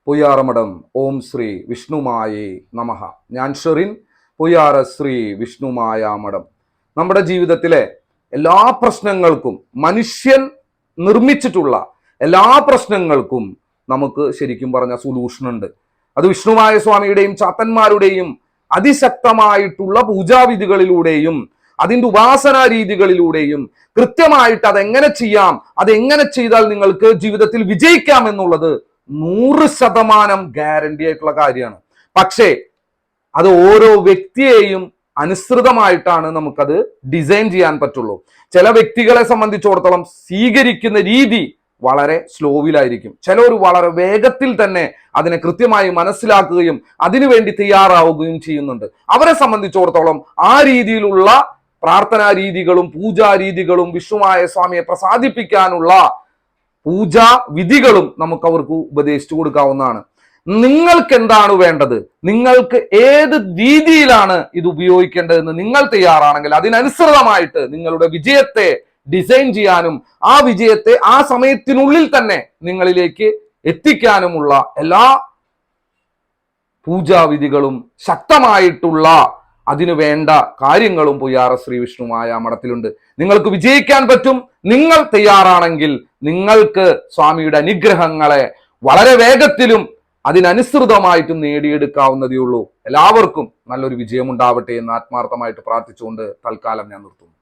പൊയ്യാറമഠം ഓം ശ്രീ വിഷ്ണുമായേ നമഃ. ഞാൻ ഷെറിൻ, പൊയ്യാറ ശ്രീ വിഷ്ണുമായ മഠം. നമ്മുടെ ജീവിതത്തിലെ എല്ലാ പ്രശ്നങ്ങൾക്കും, മനുഷ്യൻ നിർമ്മിച്ചിട്ടുള്ള എല്ലാ പ്രശ്നങ്ങൾക്കും നമുക്ക് ശരിക്കും പറഞ്ഞ സൊല്യൂഷൻ ഉണ്ട്. അത് വിഷ്ണുമായ സ്വാമിയുടെയും ചാത്തന്മാരുടെയും അതിശക്തമായിട്ടുള്ള പൂജാവിധികളിലൂടെയും അതിൻ്റെ ഉപാസനാ രീതികളിലൂടെയും കൃത്യമായിട്ട് അതെങ്ങനെ ചെയ്യാം, അതെങ്ങനെ ചെയ്താൽ നിങ്ങൾക്ക് ജീവിതത്തിൽ വിജയിക്കാം എന്നുള്ളത് 100% ഗ്യാരണ്ടി ആയിട്ടുള്ള കാര്യമാണ്. പക്ഷേ അത് ഓരോ വ്യക്തിയെയും അനുസൃതമായിട്ടാണ് നമുക്കത് ഡിസൈൻ ചെയ്യാൻ പറ്റുള്ളൂ. ചില വ്യക്തികളെ സംബന്ധിച്ചിടത്തോളം സ്വീകരിക്കുന്ന രീതി വളരെ സ്ലോവിലായിരിക്കും. ചിലർ വളരെ വേഗത്തിൽ തന്നെ അതിനെ കൃത്യമായി മനസ്സിലാക്കുകയും അതിനുവേണ്ടി തയ്യാറാവുകയും ചെയ്യുന്നുണ്ട്. അവരെ സംബന്ധിച്ചിടത്തോളം ആ രീതിയിലുള്ള പ്രാർത്ഥനാ രീതികളും പൂജാ രീതികളും വിഷ്ണുമായ സ്വാമിയെ പ്രസാദിപ്പിക്കാനുള്ള പൂജാ വിധികളും നമുക്ക് അവർക്ക് ഉപദേശിച്ചു കൊടുക്കാവുന്നതാണ്. നിങ്ങൾക്ക് എന്താണ് വേണ്ടത്, നിങ്ങൾക്ക് ഏത് രീതിയിലാണ് ഇത് ഉപയോഗിക്കേണ്ടതെന്ന് നിങ്ങൾ തയ്യാറാണെങ്കിൽ അതിനനുസൃതമായിട്ട് നിങ്ങളുടെ വിജയത്തെ ഡിസൈൻ ചെയ്യാനും ആ വിജയത്തെ ആ സമയത്തിനുള്ളിൽ തന്നെ നിങ്ങളിലേക്ക് എത്തിക്കാനുമുള്ള എല്ലാ പൂജാവിധികളും ശക്തമായിട്ടുള്ള അതിനു വേണ്ട കാര്യങ്ങളും പൊയ്യാറ ശ്രീ വിഷ്ണുമായ മഠത്തിലുണ്ട്. നിങ്ങൾക്ക് വിജയിക്കാൻ പറ്റും. നിങ്ങൾ തയ്യാറാണെങ്കിൽ നിങ്ങൾക്ക് സ്വാമിയുടെ അനുഗ്രഹങ്ങളെ വളരെ വേഗത്തിലും അതിനനുസൃതമായിട്ടും നേടിയെടുക്കാവുന്നതേ ഉള്ളൂ. എല്ലാവർക്കും നല്ലൊരു വിജയം ഉണ്ടാവട്ടെ എന്ന് ആത്മാർത്ഥമായിട്ട് പ്രാർത്ഥിച്ചുകൊണ്ട് തൽക്കാലം ഞാൻ നിർത്തുന്നു.